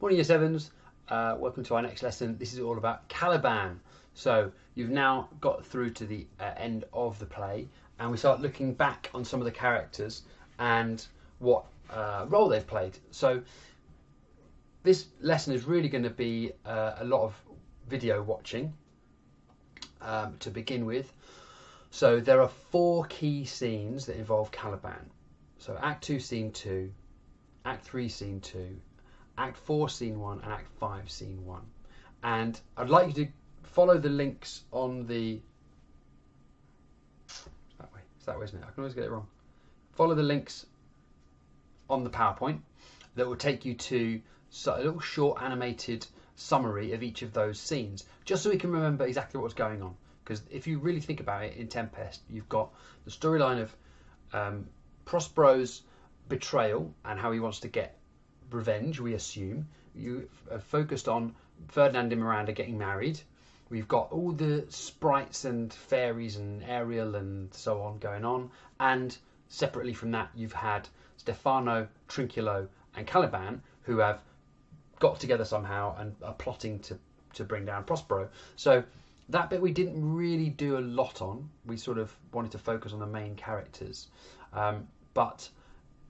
Morning Year 7s, welcome to our next lesson. This is all about Caliban. So you've now got through to the end of the play and we start looking back on some of the characters and what role they've played. So this lesson is really going to be a lot of video watching to begin with. So there are 4 key scenes that involve Caliban. So Act 2, Scene 2, Act 3, Scene 2, Act 4, Scene 1 and Act 5, Scene 1. And I'd like you to follow the links on the... It's that way, isn't it? I can always get it wrong. Follow the links on the PowerPoint that will take you to a little short animated summary of each of those scenes, just so we can remember exactly what's going on. Because if you really think about it, in Tempest, you've got the storyline of Prospero's betrayal and how he wants to get revenge, we assume. You are focused on Ferdinand and Miranda getting married. We've got all the sprites and fairies and Ariel and so on going on. And separately from that, you've had Stefano, Trinculo and Caliban, who have got together somehow and are plotting to bring down Prospero. So that bit we didn't really do a lot on. We sort of wanted to focus on the main characters. But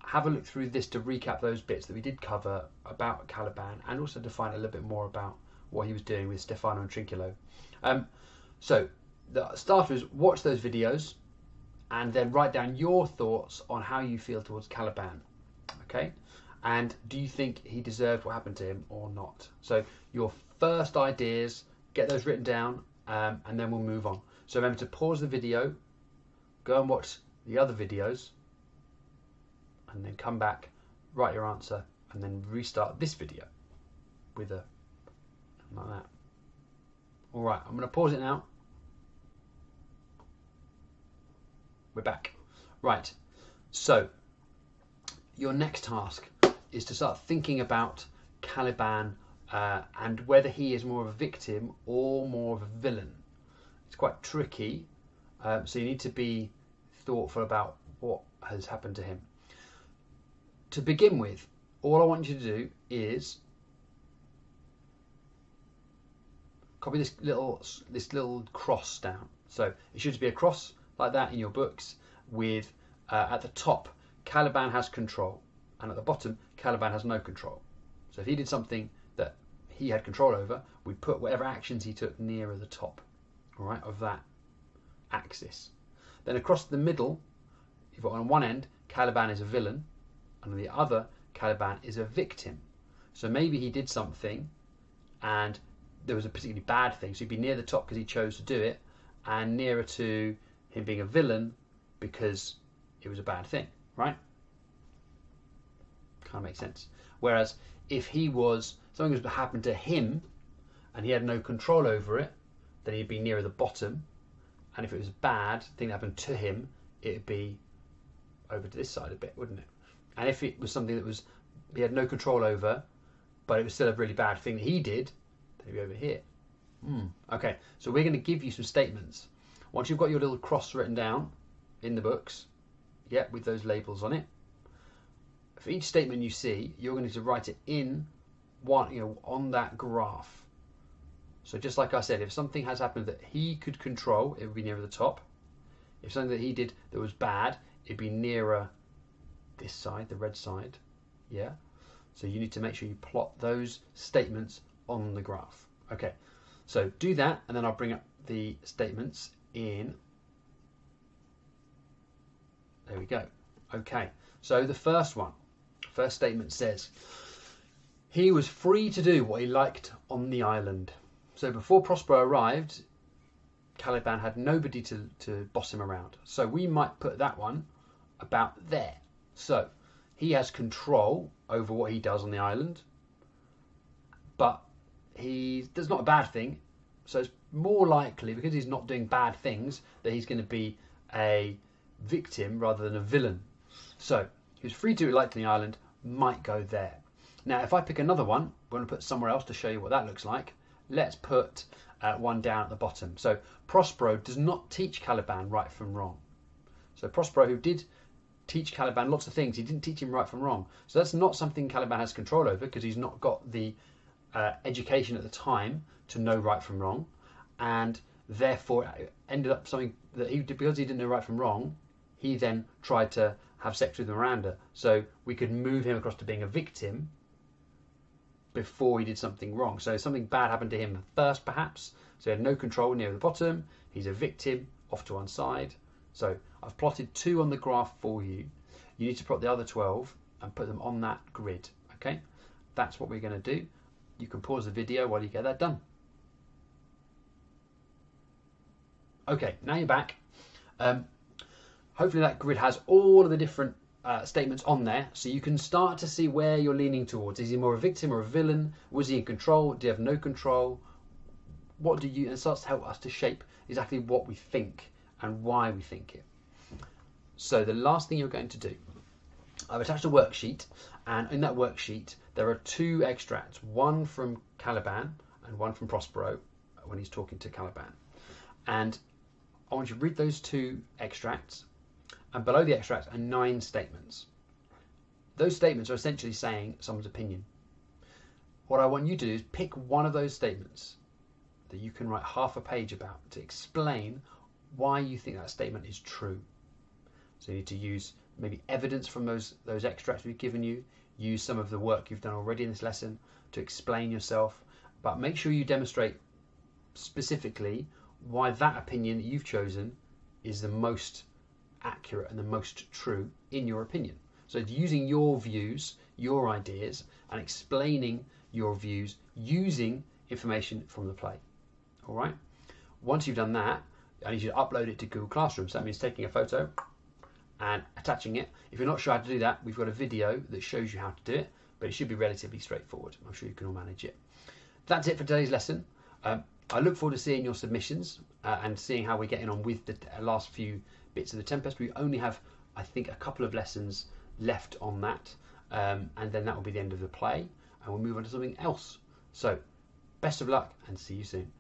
have a look through this to recap those bits that we did cover about Caliban and also to find a little bit more about what he was doing with Stefano and Trinculo. So the starter is watch those videos and then write down your thoughts on how you feel towards Caliban. Okay? And do you think he deserved what happened to him or not? So your first ideas, get those written down, and then we'll move on. So remember to pause the video, go and watch the other videos, and then come back, write your answer, and then restart this video with a like that. All right, I'm going to pause it now. We're back. Right, so your next task is to start thinking about Caliban and whether he is more of a victim or more of a villain. It's quite tricky, so you need to be thoughtful about what has happened to him. To begin with, all I want you to do is copy this little cross down. So it should be a cross like that in your books with at the top Caliban has control and at the bottom Caliban has no control. So if he did something that he had control over, we put whatever actions he took nearer the top, all right, of that axis. Then across the middle, you've got on one end Caliban is a villain, and on the other Caliban is a victim. So maybe he did something and there was a particularly bad thing, so he'd be near the top because he chose to do it, and nearer to him being a villain because it was a bad thing, right? Kind of makes sense. Whereas if he was, something was happened to him and he had no control over it, then he'd be nearer the bottom, and if it was a bad thing that happened to him, it'd be over to this side a bit, wouldn't it? And if it was something that was he had no control over, but it was still a really bad thing that he did, then he'd be over here. Okay, so we're going to give you some statements. Once you've got your little cross written down in the books, yeah, with those labels on it, for each statement you see, you're going to write it in one, on that graph. So just like I said, if something has happened that he could control, it would be nearer the top. If something that he did that was bad, it'd be nearer this side, the red side. Yeah. So you need to make sure you plot those statements on the graph. Okay. So do that, and then I'll bring up the statements in. There we go. Okay. So the first statement says, he was free to do what he liked on the island. So before Prospero arrived, Caliban had nobody to boss him around. So we might put that one about there. So he has control over what he does on the island, but that's not a bad thing. So it's more likely, because he's not doing bad things, that he's going to be a victim rather than a villain. So he was free to do what he liked on the island, might go there. Now if I pick another one, we're going to put somewhere else to show you what that looks like. Let's put one down at the bottom. So Prospero does not teach Caliban right from wrong. So Prospero, who did teach Caliban lots of things. He didn't teach him right from wrong. So that's not something Caliban has control over, because he's not got the education at the time to know right from wrong, and therefore it ended up something that because he didn't know right from wrong, he then tried to have sex with Miranda. So we could move him across to being a victim before he did something wrong. So something bad happened to him first, perhaps. So he had no control near the bottom. He's a victim off to one side. So I've plotted 2 on the graph for you. You need to plot the other 12 and put them on that grid. Okay, that's what we're going to do. You can pause the video while you get that done. Okay, now you're back. Hopefully that grid has all of the different statements on there, so you can start to see where you're leaning towards. Is he more a victim or a villain? Was he in control? Do you have no control? What do you? And it starts to help us to shape exactly what we think and why we think it. So the last thing you're going to do, I've attached a worksheet, and in that worksheet there are 2 extracts, one from Caliban and one from Prospero when he's talking to Caliban. And I want you to read those 2 extracts, and below the extracts are 9 statements. Those statements are essentially saying someone's opinion. What I want you to do is pick one of those statements that you can write half a page about to explain why you think that statement is true. So you need to use maybe evidence from those extracts we've given you, use some of the work you've done already in this lesson to explain yourself, but make sure you demonstrate specifically why that opinion that you've chosen is the most accurate and the most true in your opinion. So it's using your views, your ideas, and explaining your views using information from the play. All right. Once you've done that, I need you to upload it to Google Classroom. So that means taking a photo and attaching it. If you're not sure how to do that, we've got a video that shows you how to do it, but it should be relatively straightforward. I'm sure you can all manage it. That's it for today's lesson. I look forward to seeing your submissions and seeing how we're getting on with the last few bits of the Tempest. We only have, I think, a couple of lessons left on that, and then that will be the end of the play, and we'll move on to something else. So, best of luck and see you soon.